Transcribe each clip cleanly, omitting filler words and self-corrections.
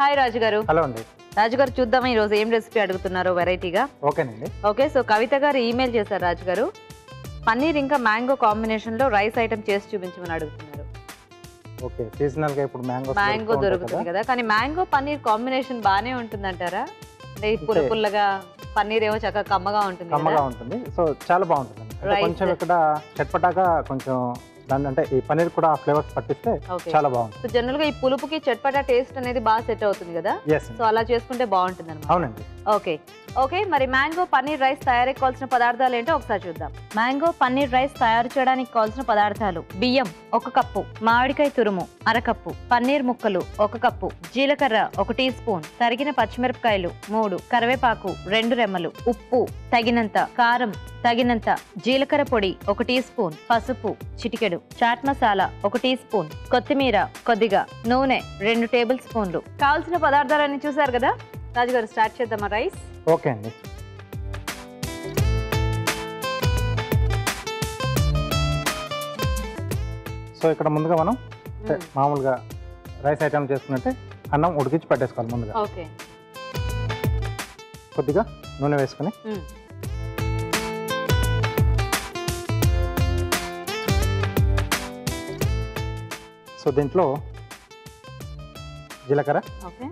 Hi రాజు గారు. Hello అండి. రాజు గారు చూద్దాం ఈ రోజు ఏం రెసిపీ అడుగుతున్నారో వెరైటీగా. ఓకేనండి. ఓకే, సో కవిత గారు ఈమెయిల్ చేశారు రాజు గారు. పన్నీర్ ఇంకా మ్యాంగో కాంబినేషన్ లో రైస్ ఐటమ్ చేసి చూపించమని అడుగుతున్నారు. ఓకే, సీజనల్ గా ఇప్పుడు మ్యాంగో దొరుకుతుంది కదా, కానీ మ్యాంగో పన్నీర్ కాంబినేషన్ బానే ఉంటుందంటారా? అంటే పుల్ల పుల్లగా, పన్నీర్ ఏమో చక్కగా కమ్మగా ఉంటుంది. కమ్మగా ఉంటుంది, సో చాలా బాగుంటుంది. కొంచెం ఇక్కడ చట్పటాగా కొంచెం దాన్ని అంటే ఈ పన్నీర్ కూడా ఫ్లేవర్స్ పట్టిస్తే చాలా బాగుంటుంది. సో జనరల్ గా ఈ పులుపుకి చట్పటా టేస్ట్ అనేది బాగా సెట్ అవుతుంది కదా, సో అలా చేసుకుంటే బాగుంటుంది అన్నమాట. అవునండి. ఓకే ఓకే, మరి మ్యాంగో పన్నీర్ రైస్ తయారీకి కావాల్సిన పదార్థాలు ఏంటో ఒకసారి చూద్దాం. మ్యాంగో పన్నీర్ రైస్ తయారు చేయడానికి కావాల్సిన పదార్థాలు: బియ్యం 1 కప్పు, మామిడికాయ తురుము 1/2 కప్పు, పన్నీర్ ముక్కలు 1 కప్పు, జీలకర్ర 1 టీ స్పూన్, తరిగిన పచ్చిమిరపకాయలు 3, కరివేపాకు 2 రెమ్మలు, ఉప్పు తగినంత, కారం తగినంత, జీలకర్ర పొడి 1 టీ స్పూన్, పసుపు చిటికెడు, చాట్ మసాలా 1 టీ స్పూన్, కొత్తిమీర కొద్దిగా, నూనె 2 టేబుల్ స్పూన్లు. కావాల్సిన పదార్థాలన్నీ చూసారు కదా రాజుగారు, స్టార్ట్ చేద్దామా రైస్? ఓకే అండి. సో ఇక్కడ ముందుగా మనం మామూలుగా రైస్ ఐటమ్ చేసుకున్నట్టే అన్నం ఉడికించి పెట్టేసుకోవాలి. ముందుగా ఓకే, కొద్దిగా నూనె వేసుకుని సో దీంట్లో జీలకర్ర, ఓకే,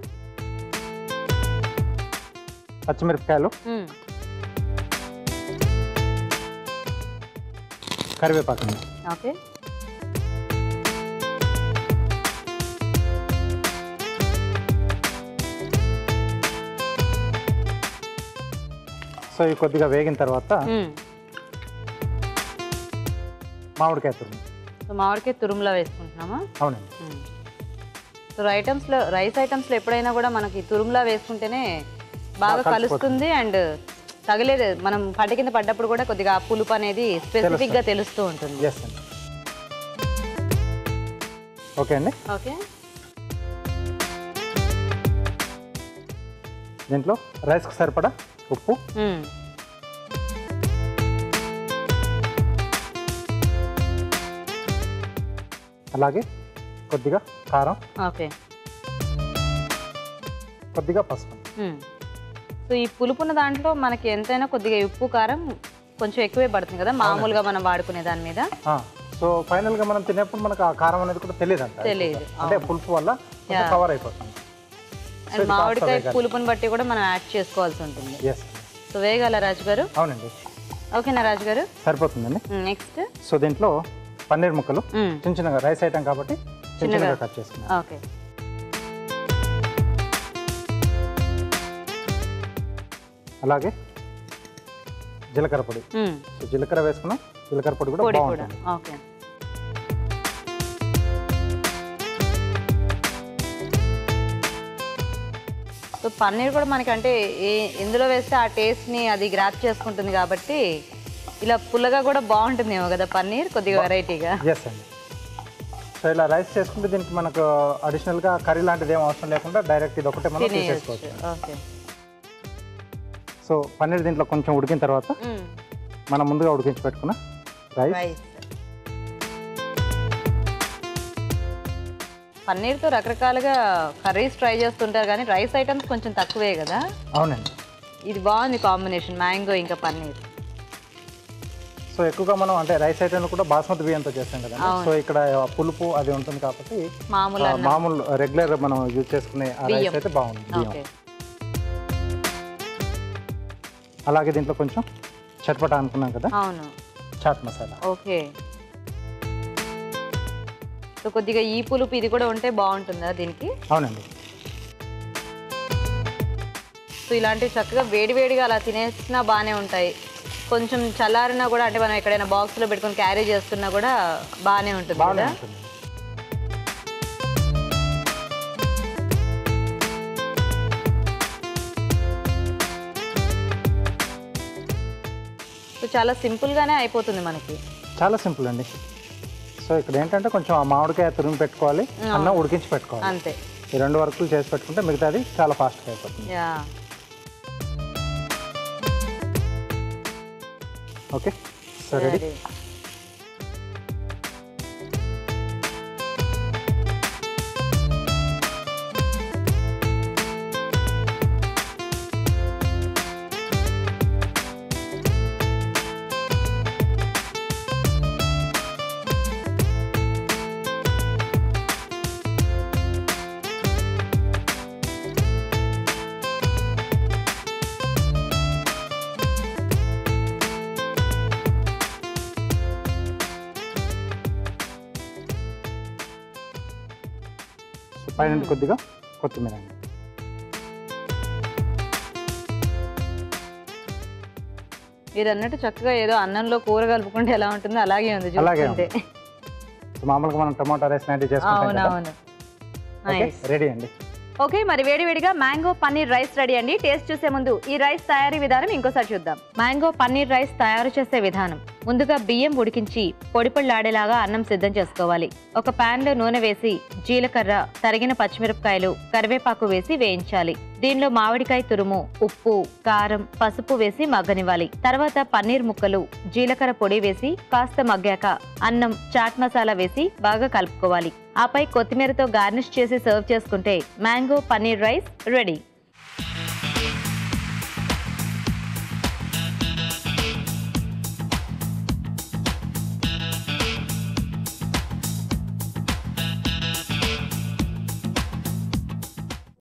పచ్చిమిరపకాయలు, కరివేపాకు, ఓకే, సో ఇవి కొద్దిగా వేగిన తర్వాత మామిడికాయ తురుము. సో మామిడికాయ తురుములో వేసుకుంటున్నామా? అవునండి. సో రైస్ ఐటమ్స్లో ఎప్పుడైనా కూడా మనకి తురుములా వేసుకుంటేనే బాగా కలుస్తుంది అండ్ తగలేదు, మనం పంట కింద పడ్డప్పుడు కూడా కొద్దిగా పులుపు అనేది స్పెసిఫిక్ గా తెలుస్తూ ఉంటుంది. ఓకే అండి. ఓకే, దీంట్లో రైస్కి సరిపడా ఉప్పు, అలాగే కొద్దిగా కారం, ఓకే, కొద్దిగా పసుపు. సో ఈ పులుపున్న దాంట్లో మనకి ఎంతైనా కొద్దిగా ఉప్పు కారం కొంచెం ఎక్కువే పడుతుంది కదా మామూలుగా మనం వాడుకునే దాని మీద. సో ఫైనల్ గా మనం తినేప్పుడు మనకు ఆ కారం అనేది కూడా తెలియదు అంటే పులుపు వల్ల కవర్ అయిపోతుంది. మామిడికాయ పులుపుని బట్టి కూడా మనం యాడ్ చేసుకోవాల్సి ఉంటుంది. సో వేయగల రాజు గారు? అవునండి. ఓకేనా రాజు గారు? సరిపోతుందండి. నెక్స్ట్ సో దీంట్లో పన్నీర్ ముక్కలు చిన్న చిన్నగా, రైస్ ఐటమ్ కాబట్టి చిన్నగా కట్ చేసుకున్నాం. ఓకే, అలాగే జీలకర్ర పొడి. సో జీలకర్ర వేసుకున్నాం, జీలకర్ర పొడి కూడా బాగుంటుంది. ఓకే, సో పన్నీర్ కూడా మనకి అంటే ఎందులో వేస్తే ఆ టేస్ట్ని అది గ్రాప్ చేసుకుంటుంది కాబట్టి ఇలా పుల్లగా కూడా బాగుంటుందేమో కదా పన్నీర్, కొద్దిగా వెరైటీగా. ఎస్ అండి. సో ఇలా రైస్ చేసుకుంటే దీనికి మనకు అడిషనల్గా కర్రీ లాంటిది ఏం అవసరం లేకుండా డైరెక్ట్ ఇది ఒకటే మనం తీసేసుకోవచ్చు. ఓకే, సో పన్నీర్ దీంట్లో కొంచెం ఉడికిన తర్వాత మనం ముందుగా ఉడికించి పెట్టుకున్న రైస్. పన్నీర్తో రకరకాలుగా కర్రీస్ ట్రై చేస్తుంటారు కానీ రైస్ ఐటమ్స్ కొంచెం తక్కువే కదా. అవునండి. ఇది బాగుంది కాంబినేషన్, మ్యాంగో ఇంకా పన్నీర్. సో ఎక్కువగా మనం అంటే రైస్ ఐటమ్ కూడా బాస్మతి బియ్యంతో చేస్తాం కదా, సో ఇక్కడ పులుపు అది ఉంటుంది కాబట్టి మామూలు రెగ్యులర్ మనం యూజ్ చేసుకునే రైస్ అయితే బాగుంది బియ్యం. అలాగే దీంట్లో కొంచెం చట్పటా అనుకున్నాం కదా, అవును, చాట్ మసాలా. ఓకే, సో కొద్దిగా ఈ పులుపు ఇది కూడా ఉంటే బాగుంటుందా దీనికి? అవునండి. సో ఇలాంటివి చక్కగా వేడివేడిగా అలా తినేసినా బాగానే ఉంటాయి. కొంచెం చల్లారినా కూడా అంటే మనం ఎక్కడైనా బాక్స్లో పెట్టుకొని క్యారీ చేస్తున్నా కూడా బాగానే ఉంటుంది కదా. సో చాలా సింపుల్గానే అయిపోతుంది మనకి. చాలా సింపుల్ అండి. సో ఇక్కడ ఏంటంటే కొంచెం ఆ మామిడికాయ తురిమి పెట్టుకోవాలి, అన్నం ఉడికించి పెట్టుకోవాలి, అంతే. ఈ 2 వర్కులు చేసి పెట్టుకుంటే మిగతాది చాలా ఫాస్ట్గా అయిపోతుంది. Okay, so ready. పైన కొద్దిగా కొత్తిమీర అండి. మీరు అన్నట్టు చక్కగా ఏదో అన్నంలో కూర కలుపుకుంటే ఎలా ఉంటుందో అలాగే ఉంది చూస్తుంటే. మామూలుగా మనం టమాటా రైస్ లాంటివి చేసుకుంటాం కదా. అవునవును. రెడీ అండి. ఓకే, మరి వేడివేడిగా మ్యాంగో పన్నీర్ రైస్ రెడీ అండి. టేస్ట్ చూసే ముందు ఈ రైస్ తయారీ విధానం ఇంకోసారి చూద్దాం. మ్యాంగో పన్నీర్ రైస్ తయారు చేసే విధానం: ముందుగా బియ్యం ఉడికించి పొడిపొళ్ళాడేలాగా అన్నం సిద్ధం చేసుకోవాలి. ఒక పాన్ లో నూనె వేసి జీలకర్ర, తరిగిన పచ్చిమిరపకాయలు, కరివేపాకు వేసి వేయించాలి. దీనిలో మామిడికాయ తురుము, ఉప్పు, కారం, పసుపు వేసి మగ్గనివ్వాలి. తర్వాత పన్నీర్ ముక్కలు, జీలకర్ర పొడి వేసి కాస్త మగ్గాక అన్నం, చాట్ మసాలా వేసి బాగా కలుపుకోవాలి. ఆపై కొత్తిమీరతో గార్నిష్ చేసి సర్వ్ చేసుకుంటే మ్యాంగో పన్నీర్ రైస్ రెడీ.